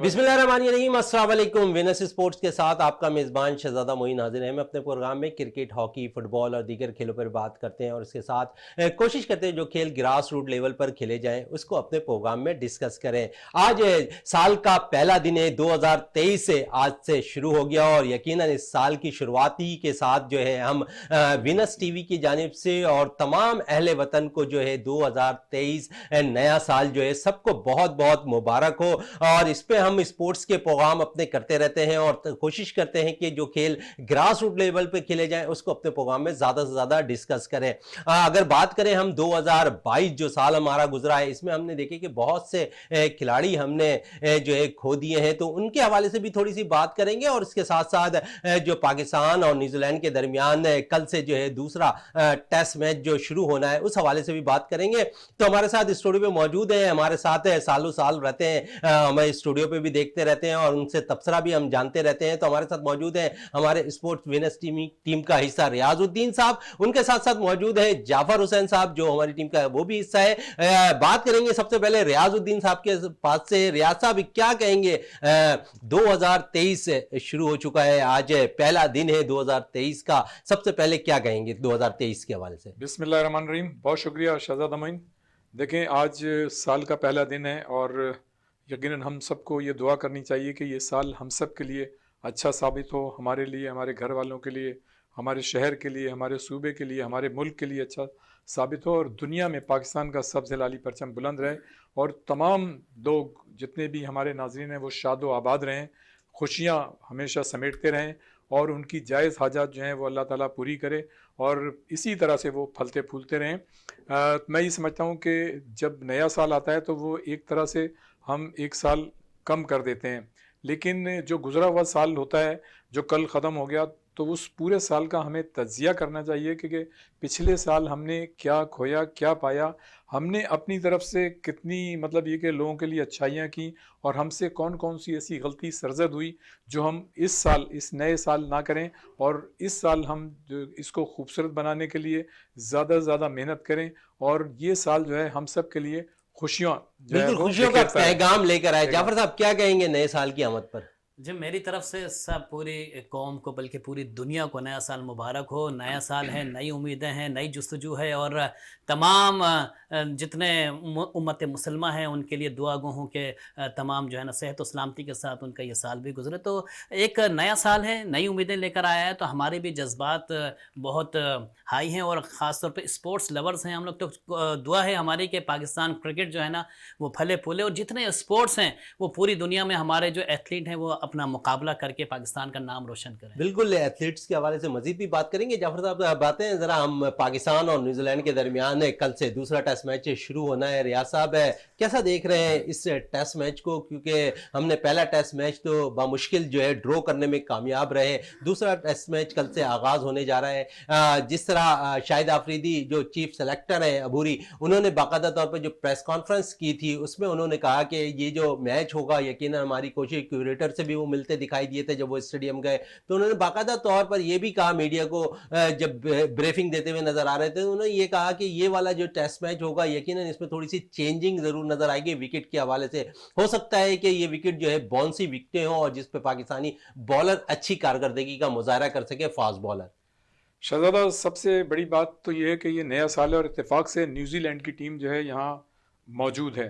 बिस्मिल्लाहिर्रहमानिर्रहीम, अस्सलाम वालेकुम। विनस स्पोर्ट्स के साथ आपका मेज़बान शहजादा मोइन हाजिर है। मैं अपने प्रोग्राम में क्रिकेट, हॉकी, फुटबॉल और दीगर खेलों पर बात करते हैं और इसके साथ कोशिश करते हैं जो खेल ग्रास रूट लेवल पर खेले जाएं उसको अपने प्रोग्राम में डिस्कस करें। आज साल का पहला दिन है, 2023 से आज से शुरू हो गया और यकीनन इस साल की शुरुआती के साथ जो है हम विनस टीवी की जानिब से और तमाम अहले वतन को जो है 2023 नया साल जो है सबको बहुत बहुत मुबारक हो। और इस पे हम स्पोर्ट्स के प्रोग्राम अपने करते रहते हैं और कोशिश करते हैं कि जो खेल ग्रास रूट लेवल पे खेले जाएं उसको अपने प्रोग्राम में ज्यादा से ज्यादा डिस्कस करें। अगर बात करें हम 2022 जो साल हमारा गुजरा है, इसमें हमने देखे कि बहुत से खिलाड़ी हमने जो है खो दिए हैं, तो उनके हवाले से भी थोड़ी सी बात करेंगे और इसके साथ साथ जो पाकिस्तान और न्यूजीलैंड के दरमियान कल से जो है दूसरा टेस्ट मैच जो शुरू होना है उस हवाले से भी बात करेंगे। तो हमारे साथ स्टूडियो में मौजूद है, हमारे साथ सालों साल रहते हैं, हमारे स्टूडियो पे भी देखते रहते हैं और उनसे तबसरा भी हम जानते रहते हैं। तो हमारे साथ मौजूद है हमारे स्पोर्ट्स विनर्स टीम का हिस्सा रियाजुद्दीन साहब, उनके साथ साथ मौजूद है जाफर हुसैन साहब जो हमारी टीम का वो भी हिस्सा है। बात करेंगे सबसे पहले रियाजुद्दीन साहब के पास से। रियाज साहब क्या कहेंगे, 2023 शुरू हो चुका है, आज पहला दिन है 2023 का, सबसे पहले क्या कहेंगे 2023 के हवाले से? बिस्मिल्लाहिर्रहमानिर्रहीम। बहुत शुक्रिया शहजादा मोइन। देखें, आज साल का पहला दिन है और यकीनन हम सबको ये दुआ करनी चाहिए कि ये साल हम सब के लिए अच्छा साबित हो, हमारे लिए, हमारे घर वालों के लिए, हमारे शहर के लिए, हमारे सूबे के लिए, हमारे मुल्क के लिए अच्छा साबित हो और दुनिया में पाकिस्तान का सब्ज़ हिलाली परचम बुलंद रहे और तमाम लोग जितने भी हमारे नाज़रीन हैं वो शाद व आबाद रहें, खुशियाँ हमेशा समेटते रहें और उनकी जायज़ हाजात जो हैं वो अल्लाह ताला पूरी करे और इसी तरह से वो फलते फूलते रहें। मैं ये समझता हूँ कि जब नया साल आता है तो वो एक तरह से हम एक साल कम कर देते हैं, लेकिन जो गुज़रा हुआ साल होता है जो कल ख़त्म हो गया, तो उस पूरे साल का हमें तज़िया करना चाहिए कि पिछले साल हमने क्या खोया, क्या पाया, हमने अपनी तरफ से कितनी मतलब ये कि लोगों के लिए अच्छाइयाँ की और हमसे कौन कौन सी ऐसी गलती सरजद हुई जो हम इस साल, इस नए साल ना करें और इस साल हम जो इसको खूबसूरत बनाने के लिए ज़्यादा से ज़्यादा मेहनत करें और ये साल जो है हम सब के लिए खुशियाँ जो है बिल्कुल वो खुशियों का बिखेरता है। पैगाम लेकर आए। जाफर साहब क्या कहेंगे नए साल की आमद पर? जी, मेरी तरफ से सब पूरी कौम को बल्कि पूरी दुनिया को नया साल मुबारक हो। नया साल है, नई उम्मीदें हैं, नई जुस्तजू है और तमाम जितने उम्मत मुसलमा हैं उनके लिए दुआ गो हूँ कि तमाम जो है ना सेहत और सलामती के साथ उनका ये साल भी गुजरे। तो एक नया साल है, नई उम्मीदें लेकर आया है, तो हमारे भी जज्बात बहुत हाई हैं और ख़ास तौर पे स्पोर्ट्स लवर्स हैं हम लोग। तो दुआ है हमारी कि पाकिस्तान क्रिकेट जो है ना वो फले फूले और जितने स्पोर्ट्स हैं वो पूरी दुनिया में हमारे जो एथलीट हैं वो अपना मुकाबला करके पाकिस्तान का नाम रोशन करें। बिल्कुल, एथलीट्स के हवाले से मजीद भी बात करेंगे। जाफर साहब बातें हैं जरा, हम पाकिस्तान और न्यूजीलैंड के दरमियान कल से दूसरा टेस्ट मैच शुरू होना है। रियाज साहब कैसा देख रहे हैं इस टेस्ट मैच को, क्योंकि हमने पहला टेस्ट मैच तो बामुश्किल जो है ड्रॉ करने में कामयाब रहे, दूसरा टेस्ट मैच कल से आगाज होने जा रहा है। जिस तरह शाहिद आफरीदी जो चीफ सेलेक्टर है अबूरी, उन्होंने बाकायदा तौर पर जो प्रेस कॉन्फ्रेंस की थी उसमें उन्होंने कहा कि ये जो मैच होगा यकीनन हमारी कोशिश, क्यूरेटर से भी वो मिलते दिखाई दिए थे जब वो स्टेडियम गए, तो उन्होंने बाकायदा तौर पर यह भी कहा मीडिया को, जब ब्रीफिंग देते हुए नजर आ रहे थे, उन्होंने ये कहा कि ये वाला जो टेस्ट मैच होगा यकीनन इसमें थोड़ी सी चेंजिंग जरूर नजर आएगी विकेट के हवाले से। हो सकता है कि ये विकेट जो है बाउंसी विकेटें हों और जिस पे पाकिस्तानी बॉलर अच्छी कारकर्दगी का मुजाहरा कर सके, फास्ट बॉलर। शहजादा, सबसे बड़ी बात तो ये है कि ये नया साल है और इत्तेफाक से न्यूजीलैंड की टीम जो है यहाँ मौजूद है,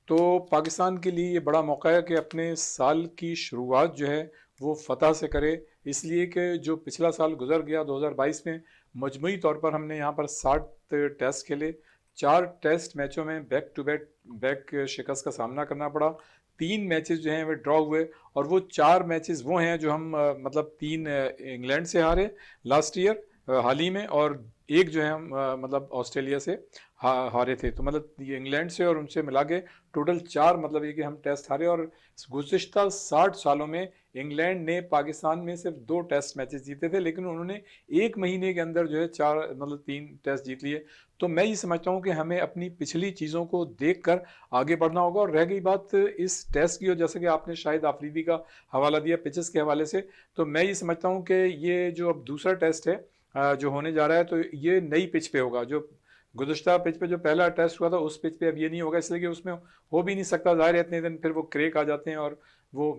तो पाकिस्तान के लिए ये बड़ा मौका है कि अपने साल की शुरुआत जो है वो फतह से करे, इसलिए कि जो पिछला साल गुजर गया 2022 में मजमूई तौर पर हमने यहाँ पर 60 टेस्ट खेले, 4 टेस्ट मैचों में बैक टू बैक शिकस्त का सामना करना पड़ा, 3 मैचेस जो हैं वे ड्रॉ हुए और वो 4 मैचेस वो हैं जो हम मतलब 3 इंग्लैंड से हारे लास्ट ईयर हाल ही में और एक जो है हम मतलब ऑस्ट्रेलिया से हारे थे, तो मतलब ये इंग्लैंड से और उनसे मिला के टोटल 4 मतलब ये कि हम टेस्ट हारे। और गुज़िश्ता 60 सालों में इंग्लैंड ने पाकिस्तान में सिर्फ 2 टेस्ट मैचेस जीते थे, लेकिन उन्होंने 1 महीने के अंदर जो है 4 मतलब 3 टेस्ट जीत लिए। तो मैं ये समझता हूँ कि हमें अपनी पिछली चीज़ों को देख कर आगे बढ़ना होगा। और रह गई बात इस टेस्ट की, और जैसे कि आपने शाहिद आफरीदी का हवाला दिया पिचेस के हवाले से, तो मैं ये समझता हूँ कि ये जो अब दूसरा टेस्ट है जो होने जा रहा है, तो ये नई पिच पे होगा। जो गुज़श्ता पिच पे जो पहला टेस्ट हुआ था उस पिच पे अब ये नहीं होगा, इसलिए कि उसमें हो भी नहीं सकता, ज़ाहिर है इतने दिन फिर वो क्रेक आ जाते हैं और वो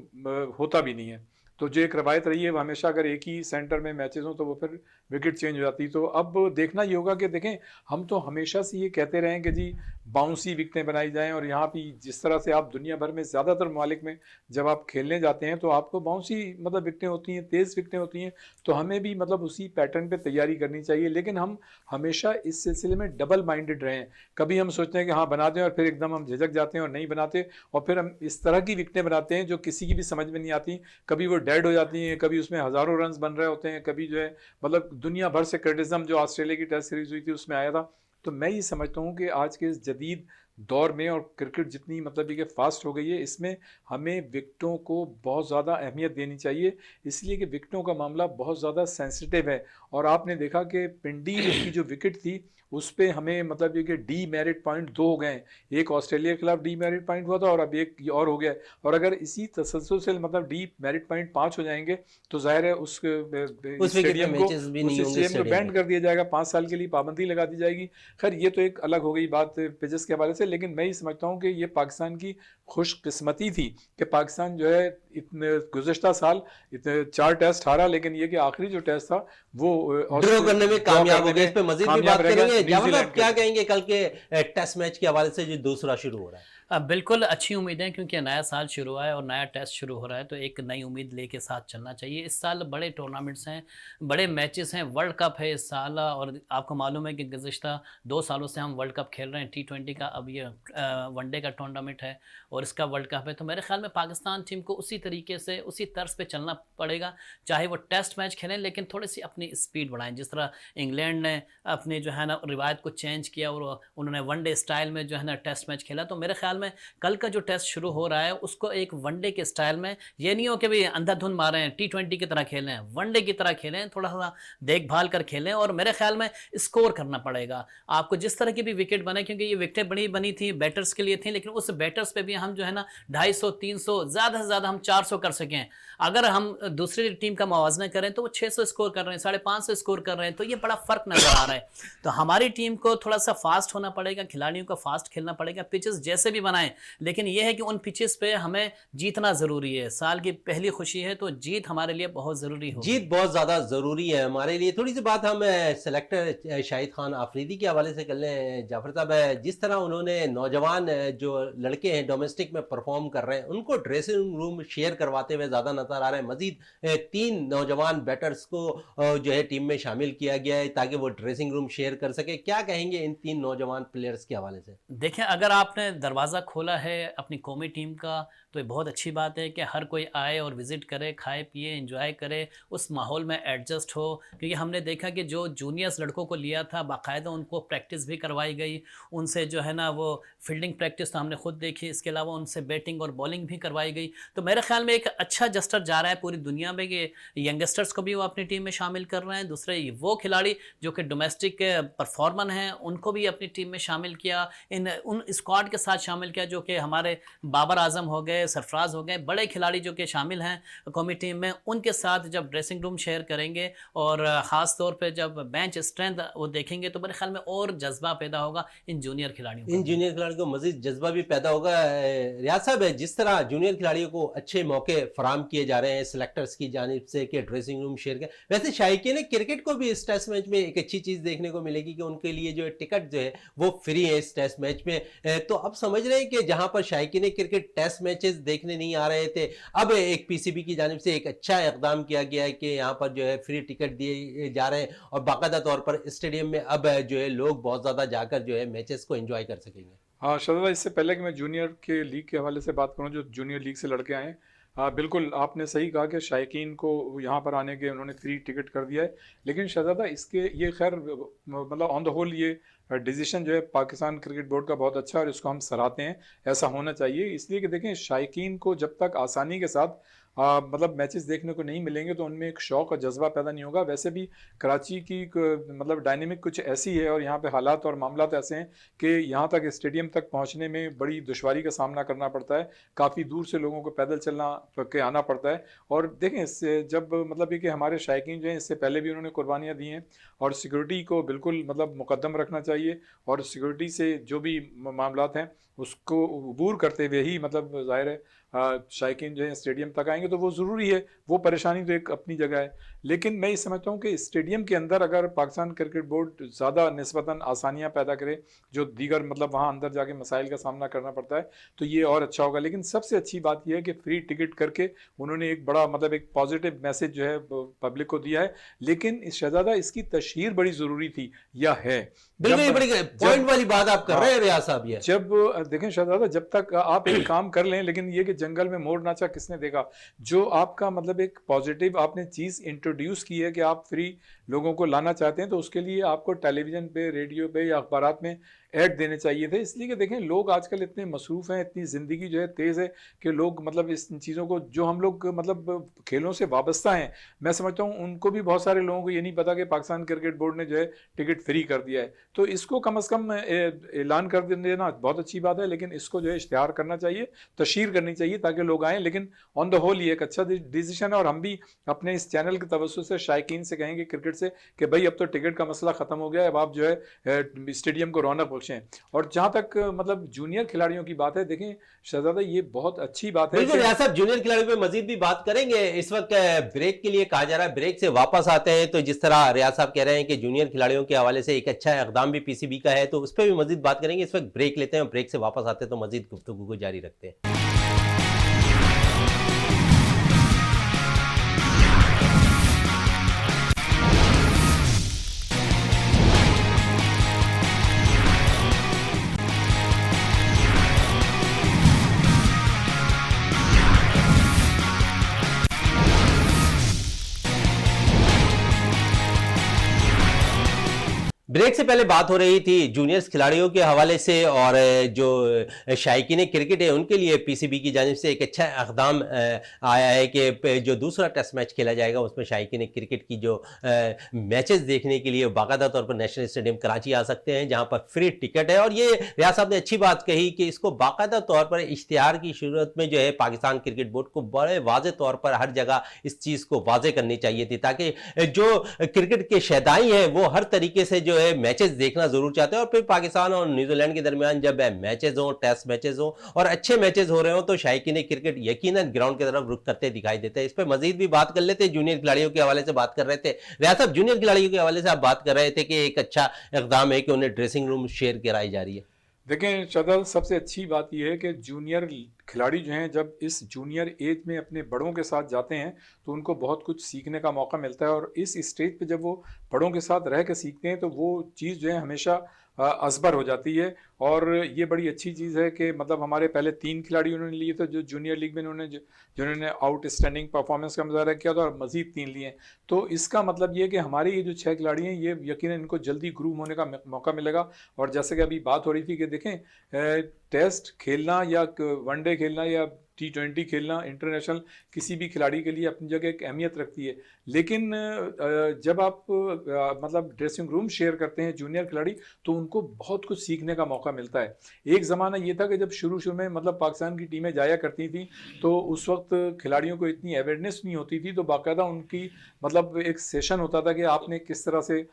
होता भी नहीं है। तो जो एक रवायत रही है वो हमेशा अगर एक ही सेंटर में मैचेस हों तो वो फिर विकेट चेंज हो जाती। तो अब देखना ये होगा कि देखें, हम तो हमेशा से ये कहते रहे हैं कि जी बाउंसी विकेटें बनाई जाएं, और यहाँ भी जिस तरह से आप दुनिया भर में ज़्यादातर ममालिक में जब आप खेलने जाते हैं तो आपको बाउंसी मतलब विकेटें होती हैं, तेज़ विकेटें होती हैं। तो हमें भी मतलब उसी पैटर्न पे तैयारी करनी चाहिए, लेकिन हम हमेशा इस सिलसिले में डबल माइंडेड रहें। कभी हम सोचते हैं कि हाँ बना दें और फिर एकदम हम झिझक जाते हैं और नहीं बनाते, और फिर हम इस तरह की विकेटें बनाते हैं जो किसी की भी समझ में नहीं आती। कभी वो डेड हो जाती हैं, कभी उसमें हज़ारों रन बन रहे होते हैं, कभी जो है मतलब दुनिया भर से क्रिटिसिज्म जो ऑस्ट्रेलिया की टेस्ट सीरीज हुई थी उसमें आया था। तो मैं ये समझता हूँ कि आज के इस जदीद दौर में और क्रिकेट जितनी मतलब ये फास्ट हो गई है, इसमें हमें विकेटों को बहुत ज़्यादा अहमियत देनी चाहिए, इसलिए कि विकेटों का मामला बहुत ज़्यादा सेंसिटिव है। और आपने देखा कि पिंडी की जो विकेट थी उस पर हमें मतलब ये कि डी मेरिट पॉइंट 2 हो गए हैं। एक ऑस्ट्रेलिया के खिलाफ डी मेरिट पॉइंट हुआ था और अब एक और हो गया है, और अगर इसी तसलसल से मतलब डी मेरिट पॉइंट 5 हो जाएंगे तो जाहिर है उस स्टेडियम को बैंड कर दिया जाएगा, 5 साल के लिए पाबंदी लगा दी जाएगी। खैर ये तो एक अलग हो गई बात पिचेस के हवाले से, लेकिन मैं ये समझता हूँ कि ये पाकिस्तान की खुशकिस्मती थी कि पाकिस्तान जो है इतने गुज़श्ता साल इतने 4 टेस्ट हारा, लेकिन ये कि आखिरी जो टेस्ट था वो ड्रॉ करने में कामयाब हो गए। इस पे मजीद भी बात करेंगे। जावेद आप क्या कहेंगे कल के टेस्ट मैच के हवाले से जो दूसरा शुरू हो रहा है? बिल्कुल अच्छी उम्मीदें, क्योंकि नया साल शुरू हुआ है और नया टेस्ट शुरू हो रहा है, तो एक नई उम्मीद लेके साथ चलना चाहिए। इस साल बड़े टूर्नामेंट्स हैं, बड़े मैचेस हैं, वर्ल्ड कप है इस साल, और आपको मालूम है कि गुज़श्ता 2 सालों से हम वर्ल्ड कप खेल रहे हैं, T20 का, अब ये वनडे का टूर्नामेंट है और इसका वर्ल्ड कप है। तो मेरे ख्याल में पाकिस्तान टीम को उसी तरीके से उसी तर्ज पे चलना पड़ेगा, चाहे वो टेस्ट मैच खेलें लेकिन थोड़ी सी अपनी स्पीड बढ़ाएं। जिस तरह इंग्लैंड ने अपने जो है ना रिवायत को चेंज किया और उन्होंने वनडे स्टाइल में जो है ना टेस्ट मैच खेला, तो मेरे ख्याल में कल का जो टेस्ट शुरू हो रहा है उसको एक वनडे के स्टाइल में, ये नहीं हो कि भाई अंधाधुंध मारें, T20 की तरह खेलें, वनडे की तरह खेलें, थोड़ा सा देखभाल कर खेलें, और मेरे ख्याल में स्कोर करना पड़ेगा आपको जिस तरह की भी विकेट बने, क्योंकि ये विकेटें बड़ी बनी थी बैटर्स के लिए थी, लेकिन उस बैटर्स पे भी हम जो है ना 250 300 ज़्यादा से ज़्यादा हम 400 कर सकें। अगर हम दूसरी टीम का मुआवजा करें तो वो 600 स्कोर कर रहे हैं, 550 स्कोर कर रहे हैं, तो ये बड़ा फ़र्क नज़र आ रहा है। तो हमारी टीम को थोड़ा सा फास्ट होना पड़ेगा, खिलाड़ियों को फास्ट खेलना पड़ेगा, पिचेस जैसे भी बनाएं, लेकिन यह है कि उन पिचेस पे हमें जीतना ज़रूरी है। साल की पहली खुशी है तो जीत हमारे लिए बहुत ज़रूरी हो, जीत बहुत ज़्यादा ज़रूरी है हमारे लिए। थोड़ी सी बात हम सेलेक्टर शाहिद खान आफरीदी के हवाले से कर लें। जाफर साहब, जिस तरह उन्होंने नौजवान जो लड़के हैं डोमेस्टिक में परफॉर्म कर रहे हैं उनको ड्रेसिंग रूम शेयर करवाते हुए ज़्यादा नजर आ रहे हैं। मजीद 3 नौजवान बैटर्स को जो है टीम में शामिल किया गया है ताकि वो ड्रेसिंग रूम शेयर कर सके। क्या कहेंगे इन 3 नौजवान प्लेयर्स के हवाले से? देखें, अगर आपने दरवाज़ा खोला है अपनी कौमी टीम का तो ये बहुत अच्छी बात है कि हर कोई आए और विज़िट करे, खाए पिए, एंजॉय करे, उस माहौल में एडजस्ट हो। क्योंकि हमने देखा कि जो जूनियर्स लड़कों को लिया था बाकायदा उनको प्रैक्टिस भी करवाई गई, उनसे जो है ना वो फील्डिंग प्रैक्टिस तो हमने खुद देखी, इसके अलावा उनसे बैटिंग और बॉलिंग भी करवाई गई। तो मेरे ख्याल में एक अच्छा जस्टर जा रहा है पूरी दुनिया में कि यंगस्टर्स को भी वो अपनी टीम में शामिल कर रहे हैं। दूसरे वो खिलाड़ी जो कि डोमेस्टिक परफॉर्मर हैं उनको भी अपनी टीम में शामिल किया, उन स्क्वाड के साथ शामिल किया जो कि हमारे बाबर आजम हो गए, सरफराज हो गए, बड़े खिलाड़ी जो कि शामिल हैं कौमी टीम में, उनके साथ जब ड्रेसिंग रूम शेयर करेंगे और ख़ास तौर पे जब बेंच स्ट्रेंथ वो देखेंगे तो मेरे ख्याल में और जज्बा पैदा होगा इन जूनियर खिलाड़ियों को। इन जूनियर खिलाड़ियों को मजीद जज्बा भी पैदा होगा। रियाज साहब, जिस तरह जूनियर खिलाड़ियों को अच्छे मौके फराम किए जा रहे हैं सेलेक्टर्स की जानिब से कि ड्रेसिंग रूम शेयर कर, वैसे शायकीन क्रिकेट को भी इस टेस्ट मैच में एक अच्छी चीज़ देखने को मिलेगी कि उनके लिए जो टिकट जो है वो फ्री है इस टेस्ट मैच में। तो अब समझ रहे हैं कि जहां पर शायकीन क्रिकेट टेस्ट मैचेस देखने नहीं आ रहे थे, अब एक पीसीबी की जानिब से एक अच्छा इकदाम किया गया है कि यहाँ पर जो है फ्री टिकट दिए जा रहे हैं और बाकायदा तौर पर स्टेडियम में अब जो है लोग बहुत ज़्यादा जाकर जो है मैचेस को एंजॉय कर सकेंगे। हाँ शहजादा, इससे पहले कि मैं जूनियर के लीग के हवाले से बात करूँ, जो जूनियर लीग से लड़के आए हैं, बिल्कुल आपने सही कहा कि शायकीन को यहाँ पर आने के उन्होंने फ्री टिकट कर दिया है। लेकिन शहजादा इसके ये खैर मतलब ऑन द होल ये डिसीजन जो है पाकिस्तान क्रिकेट बोर्ड का बहुत अच्छा है और इसको हम सराहते हैं, ऐसा होना चाहिए। इसलिए कि देखें, शायकीन को जब तक आसानी के साथ मतलब मैचेस देखने को नहीं मिलेंगे तो उनमें एक शौक़ और जज्बा पैदा नहीं होगा। वैसे भी कराची की मतलब डायनेमिक कुछ ऐसी है और यहाँ पे हालात और मामलात ऐसे हैं कि यहाँ तक स्टेडियम तक पहुँचने में बड़ी दुश्वारी का सामना करना पड़ता है, काफ़ी दूर से लोगों को पैदल चलना के आना पड़ता है। और देखें, इससे जब मतलब ये कि हमारे शायकीन जो हैं इससे पहले भी उन्होंने कुर्बानियाँ दी हैं और सिक्योरिटी को बिल्कुल मतलब मुकद्दम रखना चाहिए और सिक्योरिटी से जो भी मामलात हैं उसको अबूर करते हुए ही मतलब ज़ाहिर है शायकीन जो है स्टेडियम तक आएंगे, तो वो ज़रूरी है, वो परेशानी तो एक अपनी जगह है। लेकिन मैं ये समझता हूँ कि स्टेडियम के अंदर अगर पाकिस्तान क्रिकेट बोर्ड ज़्यादा निस्बतन आसानियाँ पैदा करे, जो दीगर मतलब वहाँ अंदर जाके मसाइल का सामना करना पड़ता है, तो ये और अच्छा होगा। लेकिन सबसे अच्छी बात यह है कि फ्री टिकट करके उन्होंने एक बड़ा मतलब एक पॉजिटिव मैसेज जो है पब्लिक को दिया है। लेकिन शहजादा इसकी तशहीर बड़ी ज़रूरी थी या है। बिल्कुल, ये बड़ी पॉइंट वाली बात आप कर रहे हैं रियाज साहब। ये जब देखें शहजादा, जब तक आप एक काम कर लें, लेकिन ये कि जंगल में मोर नाचा किसने देखा, जो आपका मतलब एक पॉजिटिव आपने चीज़ इंट्रोड्यूस की है कि आप फ्री लोगों को लाना चाहते हैं, तो उसके लिए आपको टेलीविज़न पे, रेडियो पे या अखबारात में ऐड देने चाहिए थे। इसलिए कि देखें लोग आजकल इतने मसरूफ़ हैं, इतनी ज़िंदगी जो है तेज़ है कि लोग मतलब इस चीज़ों को, जो हम लोग मतलब खेलों से वाबस्ता हैं, मैं समझता हूँ उनको भी बहुत सारे लोगों को ये नहीं पता कि पाकिस्तान क्रिकेट बोर्ड ने जो है टिकट फ्री कर दिया है। तो इसको कम अज़ कम ऐलान कर देना बहुत अच्छी बात है, लेकिन इसको जो है इश्तिहार करना चाहिए, तशहीर करनी चाहिए ताकि लोग आएँ। लेकिन ऑन द होल ये एक अच्छा डिसीजन है, और हम भी अपने इस चैनल के तवज्जुह से शायकीन से कहेंगे क्रिकेट से कि भाई अब तो टिकट का मसला ख़त्म हो गया है, अब आप जो है स्टेडियम को रौनक बख्शें। और जहाँ तक मतलब जूनियर खिलाड़ियों की बात है, देखें शहजादा ये बहुत अच्छी बात है। बिल्कुल रियाज साहब, जूनियर खिलाड़ियों पे मजीद भी बात करेंगे। इस वक्त ब्रेक के लिए कहा जा रहा है, ब्रेक से वापस आते हैं तो जिस तरह रियाज साहब कह रहे हैं कि जूनियर खिलाड़ियों के हवाले से एक अच्छा इकदाम भी पीसीबी का है, तो उस पर भी मजीद बात करेंगे। इस वक्त ब्रेक लेते हैं और ब्रेक से वापस आते हैं तो मजीद गुफ्तगू को जारी रखते हैं। ब्रेक से पहले बात हो रही थी जूनियर्स खिलाड़ियों के हवाले से, और जो शायकीन क्रिकेट है उनके लिए पीसीबी की जानिब से एक अच्छा इक़दाम आया है कि जो दूसरा टेस्ट मैच खेला जाएगा उसमें शायकीन क्रिकेट की जो मैचेस देखने के लिए बाकायदा तौर पर नेशनल स्टेडियम कराची आ सकते हैं, जहां पर फ्री टिकट है। और ये रियाज साहब ने अच्छी बात कही कि इसको बाकायदा तौर पर इश्तिहार की सूरत में जो है पाकिस्तान क्रिकेट बोर्ड को बड़े वाज़े तौर पर हर जगह इस चीज़ को वाज़े करनी चाहिए थी, ताकि जो क्रिकेट के शैदाई हैं वो हर तरीके से जो मैचेस देखना जरूर चाहते हैं। और फिर पाकिस्तान और न्यूजीलैंड के दरमियान जब मैचेस हो, टेस्ट मैचेस हो और अच्छे मैचेस हो रहे हो, तो शायकीन क्रिकेट यकीनन ग्राउंड की तरफ रुख करते दिखाई देते हैं। इस पर मजीद भी बात कर लेते हैं। जूनियर खिलाड़ियों के हवाले से बात कर रहे थे रियाज साहब, जूनियर खिलाड़ियों के हवाले से आप बात कर रहे थे कि एक अच्छा इकदाम है कि उन्हें ड्रेसिंग रूम शेयर कराई जा रही है। देखें शहजाद, सबसे अच्छी बात यह है कि जूनियर खिलाड़ी जो हैं जब इस जूनियर एज में अपने बड़ों के साथ जाते हैं तो उनको बहुत कुछ सीखने का मौका मिलता है, और इस स्टेज पे जब वो बड़ों के साथ रह के सीखते हैं तो वो चीज़ जो है हमेशा असबर हो जाती है। और ये बड़ी अच्छी चीज़ है कि मतलब हमारे पहले 3 खिलाड़ी उन्होंने लिए थे जो जूनियर लीग में जिन्होंने आउटस्टैंडिंग परफॉर्मेंस का मुजाहरा किया था, और मज़ीद 3 लिए। तो इसका मतलब ये है कि हमारे ये जो 6 खिलाड़ी हैं ये यकीनन इनको जल्दी ग्रूम होने का मौका मिलेगा। और जैसे कि अभी बात हो रही थी कि देखें टेस्ट खेलना या वनडे खेलना या T20 खेलना इंटरनेशनल किसी भी खिलाड़ी के लिए अपनी जगह एक अहमियत रखती है, लेकिन जब आप मतलब ड्रेसिंग रूम शेयर करते हैं जूनियर खिलाड़ी तो उनको बहुत कुछ सीखने का मौका मिलता है। एक ज़माना ये था कि जब शुरू में मतलब पाकिस्तान की टीमें जाया करती थी तो उस वक्त खिलाड़ियों को इतनी अवेयरनेस नहीं होती थी, तो बाकायदा उनकी मतलब एक सेशन होता था कि आपने किस तरह से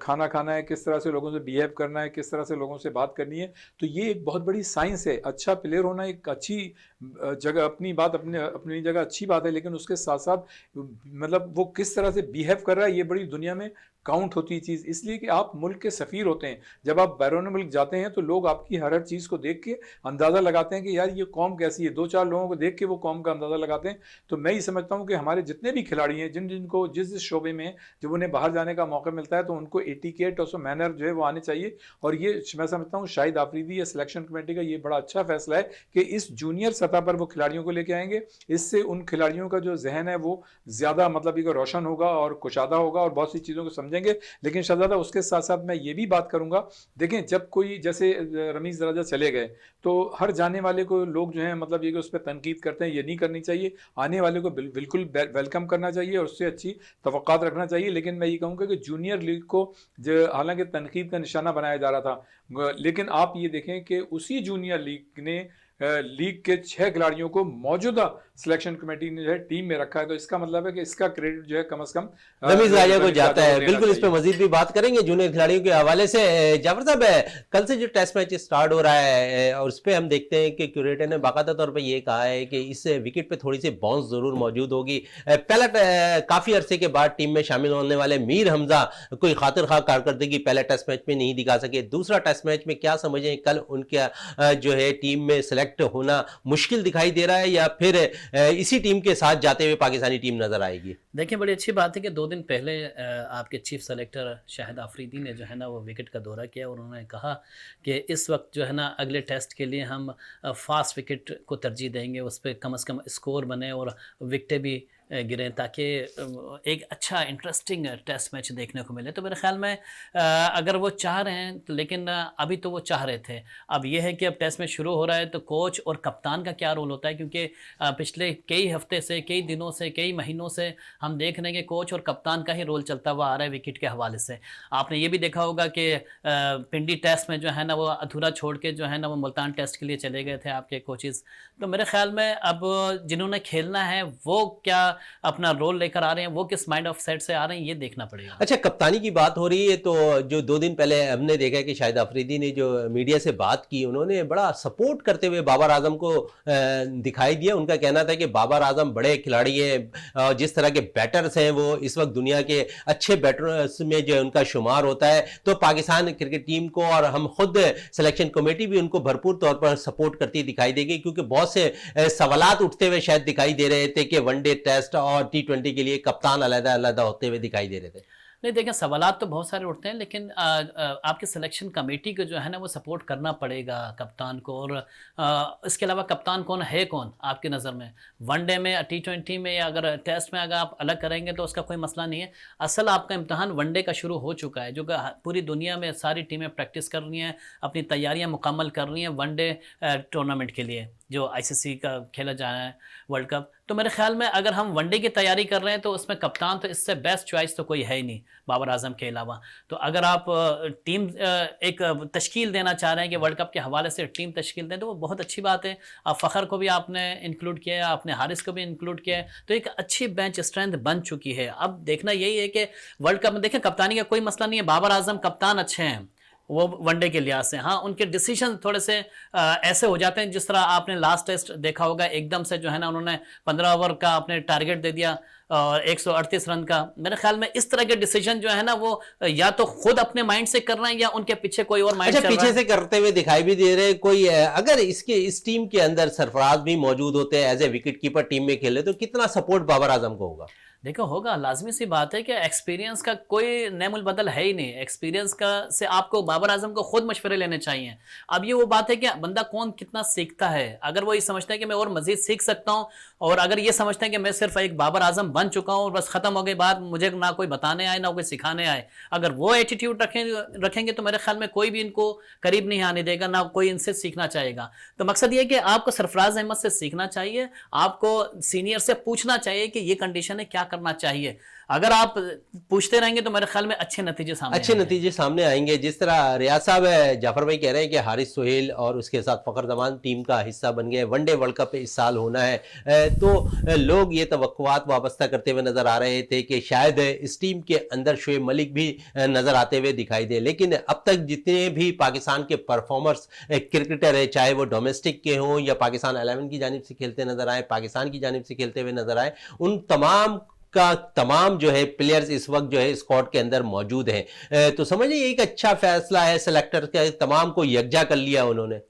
खाना खाना है, किस तरह से लोगों से बिहेव करना है, किस तरह से लोगों से बात करनी है। तो ये एक बहुत बड़ी साइंस है। अच्छा प्लेयर होना एक अच्छी जगह, अपनी बात अपनी जगह अच्छी बात है, लेकिन उसके साथ साथ मतलब वो किस तरह से बिहेव कर रहा है ये बड़ी दुनिया में काउंट होती चीज़। इसलिए कि आप मुल्क के सफ़ीर होते हैं, जब आप बैरून मुल्क जाते हैं तो लोग आपकी हर चीज़ को देख के अंदाज़ा लगाते हैं कि यार ये कौम कैसी है। 2-4 लोगों को देख के वो कौम का अंदाज़ा लगाते हैं। तो मैं ये समझता हूँ कि हमारे जितने भी खिलाड़ी हैं जिनको जिस शोबे में जब उन्हें बाहर जाने का मौका मिलता है तो उनको एटिकेट और मैनर जो है वो आने चाहिए। और ये मैं समझता हूँ शाहिद आफरीदी या सिलेक्शन कमेटी का ये बड़ा अच्छा फैसला है कि इस जूनियर सतह पर वो खिलाड़ियों को लेके आएंगे। इससे उन खिलाड़ियों का जो जहन है वो ज़्यादा मतलब ये रोशन होगा और कुशादा होगा और बहुत सी चीज़ों को समझेंगे। लेकिन शहजादा उसके साथ साथ मैं ये भी बात करूंगा, देखें जब कोई जैसे रमीज राजा चले गए तो हर जाने वाले को लोग जो है मतलब ये कि उस पर तनकीद करते हैं, ये नहीं करनी चाहिए। आने वाले को बिल्कुल वेलकम करना चाहिए और उससे अच्छी तवक्कात रखना चाहिए। लेकिन मैं ये कहूँगा कि जूनियर लीग को हालांकि तनकीद का निशाना बनाया जा रहा था, लेकिन आप ये देखें कि उसी जूनियर लीग ने लीग के 6 खिलाड़ियों को मौजूदा सिलेक्शन कमेटी ने जो है टीम में रखा है, तो इसका मतलब है कि इसका क्रेडिट जो है कम से कम रमीज राजा को रमीज जाता राजा है। को देना बिल्कुल, इस पे चाहिए। मजीद भी बात करेंगे जूनियर खिलाड़ियों के हवाले से। जाफर साहब, कल से जो टेस्ट मैच स्टार्ट हो रहा है और उस पे हम देखते हैं कि क्यूरेटर ने बाकायदा तौर पे ये कहा है कि इस विकेट पे थोड़ी सी बाउंस जरूर मौजूद होगी। पहला काफी अरसे के बाद टीम में शामिल होने वाले मीर हमजा कोई खातिर खा कारकर्दगी पहले टेस्ट मैच में नहीं दिखा सके। दूसरा टेस्ट मैच में क्या समझें, कल उनका जो है टीम में सेलेक्ट होना मुश्किल दिखाई दे रहा है या फिर इसी टीम के साथ जाते हुए पाकिस्तानी टीम नजर आएगी? देखिए, बड़ी अच्छी बात है कि 2 दिन पहले आपके चीफ सेलेक्टर शाहिद आफरीदी ने जो है ना वो विकेट का दौरा किया और उन्होंने कहा कि इस वक्त जो है ना अगले टेस्ट के लिए हम फास्ट विकेट को तरजीह देंगे, उस पर कम से कम स्कोर बने और विकेटें भी गिरें ताकि एक अच्छा इंटरेस्टिंग टेस्ट मैच देखने को मिले। तो मेरे ख्याल में अगर वो चाह रहे हैं तो, लेकिन अभी तो वो चाह रहे थे। अब ये है कि अब टेस्ट मैच शुरू हो रहा है तो कोच और कप्तान का क्या रोल होता है, क्योंकि पिछले कई हफ्ते से, कई दिनों से, कई महीनों से हम देख रहे हैं कि कोच और कप्तान का ही रोल चलता हुआ आ रहा है विकेट के हवाले से। आपने ये भी देखा होगा कि पिंडी टेस्ट में जो है ना वो अधूरा छोड़ के जो है ना वो मुल्तान टेस्ट के लिए चले गए थे आपके कोचेज़। तो मेरे ख्याल में अब जिन्होंने खेलना है वो क्या अपना रोल लेकर आ रहे हैं, वो किस माइंड ऑफ सेट से आ रहे हैं, ये देखना पड़ेगा। अच्छा, कप्तानी की बात हो रही है तो जो 2 दिन पहले हमने देखा है कि शाहिद अफरीदी ने जो मीडिया से बात की, उन्होंने बड़ा सपोर्ट करते हुए बाबर आजम को दिखाई दिया। उनका कहना था कि बाबर आजम बड़े खिलाड़ी हैं, जिस तरह के बैटर्स हैं वो इस वक्त दुनिया के अच्छे बैटर्स में जो है उनका शुमार होता है। तो पाकिस्तान क्रिकेट टीम को और हम खुद सिलेक्शन कमेटी भी उनको भरपूर तौर पर सपोर्ट करती दिखाई देगी, क्योंकि बहुत से सवालात उठते हुए शायद दिखाई दे रहे थे कि वनडे टेस्ट और टी20 के लिए कप्तान अलग-अलग होते हुए दिखाई दे रहे थे। नहीं, देखें, सवालात तो बहुत सारे उठते हैं, लेकिन आपके सिलेक्शन कमेटी को जो है ना वो सपोर्ट करना पड़ेगा कप्तान को। और इसके अलावा कप्तान कौन है, कौन आपकी नज़र में वनडे में, टी20 में या अगर टेस्ट में अगर आप अलग करेंगे तो उसका कोई मसला नहीं है। असल आपका इम्तहान वनडे का शुरू हो चुका है, जो पूरी दुनिया में सारी टीमें प्रैक्टिस कर रही हैं, अपनी तैयारियाँ मुकम्मल कर रही हैं वनडे टूर्नामेंट के लिए जो आईसीसी का खेला जा रहा है वर्ल्ड कप। तो मेरे ख्याल में अगर हम वनडे की तैयारी कर रहे हैं तो उसमें कप्तान तो इससे बेस्ट चॉइस तो कोई है ही नहीं बाबर आजम के अलावा। तो अगर आप टीम एक तश्कील देना चाह रहे हैं कि वर्ल्ड कप के हवाले से टीम तश्कील दें तो वो बहुत अच्छी बात है। आप फ़खर को भी आपने इंक्लूड किया है, आपने हारिस को भी इंक्लूड किया है, तो एक अच्छी बेंच स्ट्रेंथ बन चुकी है। अब देखना यही है कि वर्ल्ड कप में देखें कप्तानी का कोई मसला नहीं है, बाबर आजम कप्तान अच्छे हैं वो वनडे के लिहाज से। हाँ, उनके डिसीजन थोड़े से ऐसे हो जाते हैं, जिस तरह आपने लास्ट टेस्ट देखा होगा, एकदम से जो है ना उन्होंने 15 ओवर का अपने टारगेट दे दिया और 138 रन का। मेरे ख्याल में इस तरह के डिसीजन जो है ना वो या तो खुद अपने माइंड से कर रहे हैं या उनके पीछे कोई और माइंड अच्छा, पीछे से करते हुए दिखाई भी दे रहे कोई। अगर इस टीम के अंदर सरफराज भी मौजूद होते हैं as a wicket keeper team में खेले तो कितना सपोर्ट बाबर आजम को होगा? देखो, होगा, लाजमी सी बात है कि एक्सपीरियंस का कोई नेमुल बदल है ही नहीं। एक्सपीरियंस का से आपको बाबर आजम को खुद मशवरे लेने चाहिए। अब ये वो बात है कि बंदा कौन कितना सीखता है। अगर वो ये समझता है कि मैं और मजीद सीख सकता हूँ, और अगर ये समझते हैं कि मैं सिर्फ एक बाबर आजम बन चुका हूँ और बस खत्म हो गई बात, मुझे ना कोई बताने आए ना कोई सिखाने आए, अगर वो एटीट्यूड रखेंगे तो मेरे ख्याल में कोई भी इनको करीब नहीं आने देगा, ना कोई इनसे सीखना चाहेगा। तो मकसद ये है कि आपको सरफराज अहमद से सीखना चाहिए, आपको सीनियर से पूछना चाहिए कि ये कंडीशन है, क्या करना चाहिए। अगर आप पूछते रहेंगे तो मेरे ख्याल में अच्छे नतीजे सामने आएंगे। जिस तरह रियाज साहब जाफर भाई कह रहे हैं कि हारिस सोहेल और उसके साथ फखर जमान टीम का हिस्सा बन गए, वनडे वर्ल्ड कप इस साल होना है, तो लोग ये तवक्कुआत वाबस्ता करते हुए नजर आ रहे थे कि शायद इस टीम के अंदर शोएब मलिक भी नजर आते हुए दिखाई दे। लेकिन अब तक जितने भी पाकिस्तान के परफॉर्मर्स क्रिकेटर है, चाहे वो डोमेस्टिक के हों या पाकिस्तान 11 की जानिब से खेलते नजर आए, पाकिस्तान की जानिब से खेलते हुए नजर आए, उन तमाम जो है प्लेयर्स इस वक्त जो है स्क्वाड के अंदर मौजूद हैं। तो समझिए एक अच्छा फैसला है सिलेक्टर का, तमाम को यकजा कर लिया उन्होंने।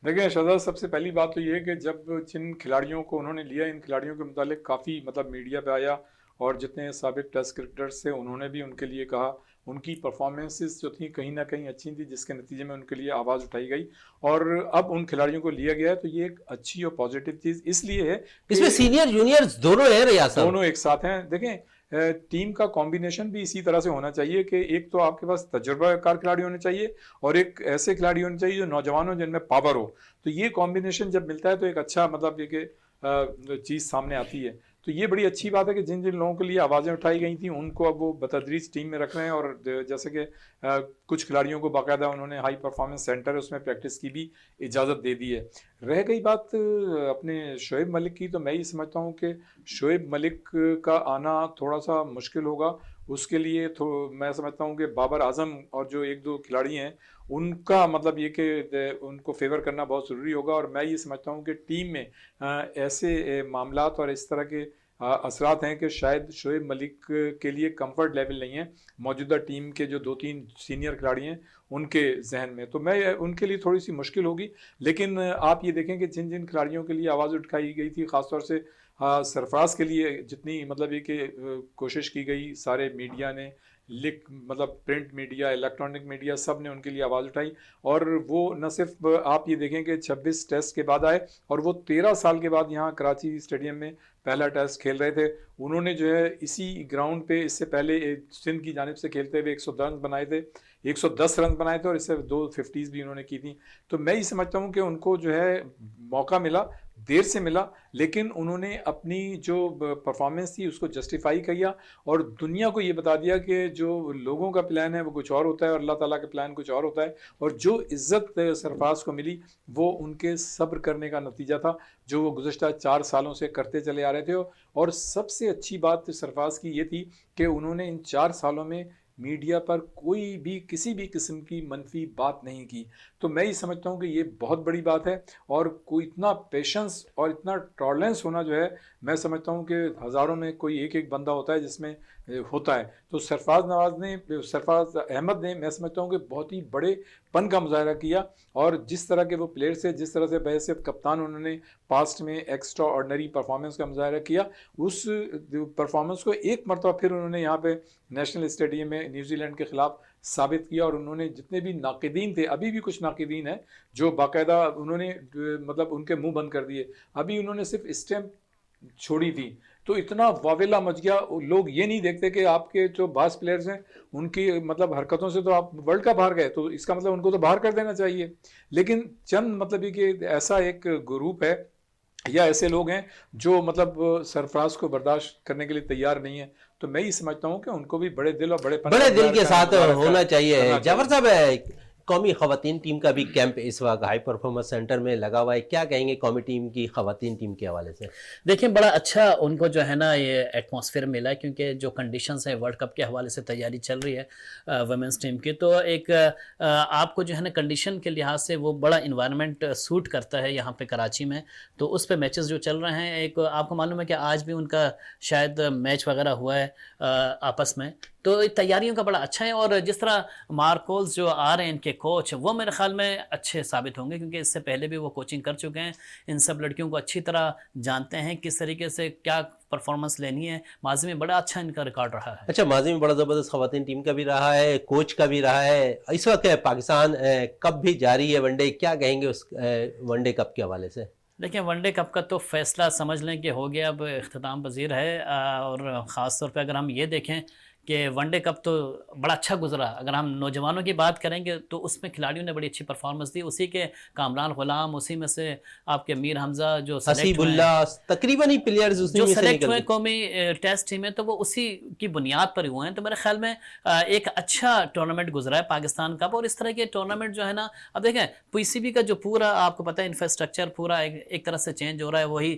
देखिए शहजाद, सबसे पहली बात तो ये है कि जब जिन खिलाड़ियों को उन्होंने लिया, इन खिलाड़ियों के मुतालिक काफ़ी मीडिया पे आया और जितने साबिक टेस्ट क्रिकेटर्स थे उन्होंने भी उनके लिए कहा। उनकी परफॉर्मेंसेस जो थी कहीं ना कहीं अच्छी थी, जिसके नतीजे में उनके लिए आवाज़ उठाई गई और अब उन खिलाड़ियों को लिया गया है। तो ये एक अच्छी और पॉजिटिव चीज़ इसलिए है, इसमें सीनियर जूनियर्स दोनों हैं, रियासत दोनों एक साथ हैं। देखें, टीम का कॉम्बिनेशन भी इसी तरह से होना चाहिए कि एक तो आपके पास तजुर्बाकार खिलाड़ी होने चाहिए और एक ऐसे खिलाड़ी होने चाहिए जो नौजवान हो, जिनमें पावर हो। तो ये कॉम्बिनेशन जब मिलता है तो एक अच्छा ये चीज़ सामने आती है। तो ये बड़ी अच्छी बात है कि जिन जिन लोगों के लिए आवाज़ें उठाई गई थी उनको अब वो बतदरीज टीम में रख रहे हैं। और जैसे कि कुछ खिलाड़ियों को बाकायदा उन्होंने हाई परफॉर्मेंस सेंटर है उसमें प्रैक्टिस की भी इजाज़त दे दी है। रह गई बात अपने शोएब मलिक की, तो मैं ये समझता हूँ कि शोएब मलिक का आना थोड़ा सा मुश्किल होगा। उसके लिए मैं समझता हूँ कि बाबर आजम और जो एक दो खिलाड़ी हैं उनका मतलब ये कि उनको फेवर करना बहुत ज़रूरी होगा। और मैं ये समझता हूँ कि टीम में ऐसे मामलात और इस तरह के असरात हैं कि शायद शोएब मलिक के लिए कंफर्ट लेवल नहीं है मौजूदा टीम के जो दो तीन सीनियर खिलाड़ी हैं उनके जहन में, तो मैं उनके लिए थोड़ी सी मुश्किल होगी। लेकिन आप ये देखें कि जिन जिन खिलाड़ियों के लिए आवाज़ उठाई गई थी, ख़ासतौर से सरफराज के लिए जितनी मतलब ये कि कोशिश की गई, सारे मीडिया ने लिख मतलब प्रिंट मीडिया, इलेक्ट्रॉनिक मीडिया, सब ने उनके लिए आवाज़ उठाई। और वो न सिर्फ आप ये देखें कि 26 टेस्ट के बाद आए और वो 13 साल के बाद यहाँ कराची स्टेडियम में पहला टेस्ट खेल रहे थे। उन्होंने जो है इसी ग्राउंड पे इससे पहले सिंध की जानिब से खेलते हुए 110 रन बनाए थे, 110 रन बनाए थे और इससे 2 50s भी उन्होंने की थी। तो मैं ये समझता हूँ कि उनको जो है मौका मिला, देर से मिला, लेकिन उन्होंने अपनी जो परफॉर्मेंस थी उसको जस्टिफाई किया और दुनिया को ये बता दिया कि जो लोगों का प्लान है वो कुछ और होता है और अल्लाह ताला का प्लान कुछ और होता है। और जो इज़्ज़त सरफराज को मिली वो उनके सब्र करने का नतीजा था, जो वो गुज़श्ता 4 सालों से करते चले आ रहे थे। और सबसे अच्छी बात सरफराज की ये थी कि उन्होंने इन 4 सालों में मीडिया पर कोई भी किसी भी किस्म की मनफी बात नहीं की। तो मैं ये समझता हूँ कि ये बहुत बड़ी बात है। और कोई इतना पेशेंस और इतना टॉलरेंस होना जो है, मैं समझता हूँ कि हज़ारों में कोई एक एक बंदा होता है जिसमें होता है। तो सरफराज अहमद ने मैं समझता हूँ कि बहुत ही बड़े पन का मुजाहरा किया। और जिस तरह के वो प्लेयर से, जिस तरह से बहैसियत कप्तान उन्होंने पास्ट में एक्स्ट्रा ऑर्डनरी परफॉर्मेंस का मुजाहरा किया, उस परफॉर्मेंस को एक मरतबा फिर उन्होंने यहाँ पे नेशनल स्टेडियम में न्यूजीलैंड के ख़िलाफ़ साबित किया। और उन्होंने जितने भी नाक़िदीन थे, अभी भी कुछ नाक़िदीन हैं जो बाकायदा उन्होंने मतलब उनके मुंह बंद कर दिए, अभी उन्होंने सिर्फ स्टैम्प छोड़ी थी। तो इतना वावेला मच गया, लोग ये नहीं देखते कि आपके जो बास प्लेयर्स हैं उनकी मतलब हरकतों से तो आप वर्ल्ड कप हार गए, तो इसका मतलब उनको तो बाहर कर देना चाहिए। लेकिन चंद मतलब ये कि ऐसा एक ग्रुप है या ऐसे लोग हैं जो मतलब सरफराज को बर्दाश्त करने के लिए तैयार नहीं है। तो मैं ये समझता हूँ कि उनको भी बड़े दिल और बड़े दिल के साथ होना चाहिए। करना जाफर साहब, कौमी खवातीन टीम का भी कैंप इस वक्त हाई परफॉर्मेंस सेंटर में लगा हुआ है, क्या कहेंगे कौमी टीम की खवातीन टीम के हवाले से? देखिए, बड़ा अच्छा उनको जो है ना ये एटमॉस्फेयर मिला है, क्योंकि जो कंडीशंस है वर्ल्ड कप के हवाले से तैयारी चल रही है वुमेंस टीम की, तो एक आपको जो है ना कंडीशन के लिहाज से वो बड़ा इन्वायरमेंट सूट करता है यहाँ पे कराची में। तो उस पे मैचेस जो चल रहे हैं, एक आपको मालूम है कि आज भी उनका शायद मैच वगैरह हुआ है आपस में, तो तैयारियों का बड़ा अच्छा है। और जिस तरह मार्कोल्स जो आ रहे हैं इनके कोच, वो मेरे ख्याल में अच्छे साबित होंगे, क्योंकि इससे पहले भी वो कोचिंग कर चुके हैं, इन सब लड़कियों को अच्छी तरह जानते हैं किस तरीके से क्या परफॉर्मेंस लेनी है। माजी में बड़ा अच्छा इनका रिकॉर्ड रहा है। अच्छा, माजी में बड़ा ज़बरदस्त खवातीन टीम का भी रहा है, कोच का भी रहा है। इस वक्त पाकिस्तान कप भी जारी है वनडे, क्या कहेंगे उस वनडे कप के हवाले से? देखिए, वनडे कप का तो फैसला समझ लें कि हो गया, अब इख्तिताम पजीर है। और ख़ास तौर पे अगर हम ये देखें कि वनडे कप तो बड़ा अच्छा गुजरा। अगर हम नौजवानों की बात करेंगे तो उसमें खिलाड़ियों ने बड़ी अच्छी परफॉर्मेंस दी। उसी के कामरान गुलाम, उसी में से आपके मीर हमजा जो हसीबुल्ला, तकरीबन ही प्लेयर्स जो सेलेक्ट हुए कौमी टेस्ट टीम में, तो वो उसी की बुनियाद पर हुए हैं। तो मेरे ख्याल में एक अच्छा टूर्नामेंट गुजरा है पाकिस्तान का। और इस तरह के टूर्नामेंट जो है ना, अब देखें पीसीबी का जो पूरा आपको पता है इंफ्रास्ट्रक्चर पूरा एक तरह से चेंज हो रहा है। वही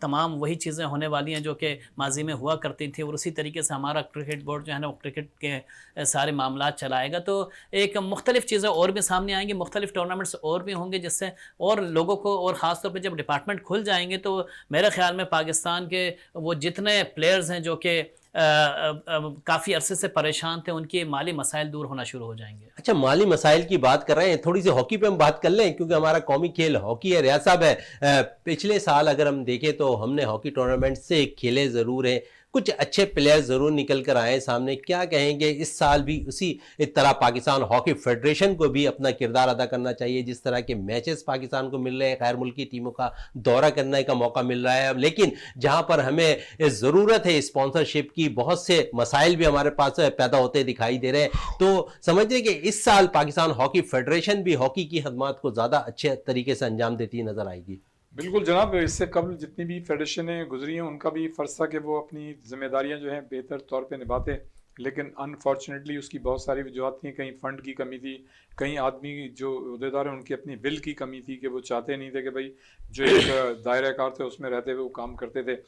तमाम वही चीज़ें होने वाली हैं जो कि माजी में हुआ करती थी। और उसी तरीके से हमारा क्रिकेट बोर्ड जो है ना वो क्रिकेट के सारे मामला चलाएगा। तो एक मुख्तलिफ चीज़ें और भी सामने आएंगी, मुख्तलिफ टूर्नामेंट्स और भी होंगे, जिससे और लोगों को, और ख़ास तौर पे जब डिपार्टमेंट खुल जाएंगे तो मेरे ख्याल में पाकिस्तान के वो जितने प्लेयर्स हैं जो कि काफ़ी अरसे से परेशान थे, उनके माली मसाइल दूर होना शुरू हो जाएंगे। अच्छा, माली मसाइल की बात कर रहे हैं, थोड़ी सी हॉकी पे हम बात कर लें, क्योंकि हमारा कौमी खेल हॉकी है। रियाज साहब है, पिछले साल अगर हम देखें तो हमने हॉकी टूर्नामेंट से खेले ज़रूर हैं, कुछ अच्छे प्लेयर ज़रूर निकल कर आए सामने, क्या कहेंगे इस साल भी उसी तरह पाकिस्तान हॉकी फेडरेशन को भी अपना किरदार अदा करना चाहिए? जिस तरह के मैचेस पाकिस्तान को मिल रहे हैं, गैर मुल्की टीमों का दौरा करने का मौका मिल रहा है, लेकिन जहां पर हमें ज़रूरत है स्पॉन्सरशिप की, बहुत से मसाइल भी हमारे पास पैदा होते दिखाई दे रहे हैं। तो समझते कि इस साल पाकिस्तान हॉकी फेडरेशन भी हॉकी की खदमात को ज़्यादा अच्छे तरीके से अंजाम देती नज़र आएगी। बिल्कुल जनाब, इससे कबल जितनी भी फेडरेशनें गुजरी हैं उनका भी फ़र्ज़ था कि वो अपनी जिम्मेदारियां जो हैं बेहतर तौर पे निभाते। लेकिन अनफॉर्चुनेटली उसकी बहुत सारी वजूहत थी। कहीं फ़ंड की कमी थी, कहीं आदमी जो अहदेदार हैं उनकी अपनी विल की कमी थी कि वो चाहते नहीं थे कि भाई जो एक दायरा कार थे उसमें रहते हुए वो काम करते थे।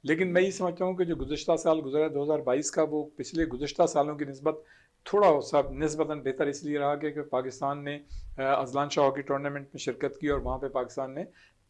लेकिन मैं ये समझता हूँ कि जो गुज़श्ता साल गुजरा है 2022 का, वो पिछले गुज़श्ता सालों की निस्बत थोड़ा सा निस्बतन बेहतर इसलिए रहा कि पाकिस्तान ने अजलान शाह हॉकी टूर्नामेंट में शिरकत की और वहाँ पे पाकिस्तान ने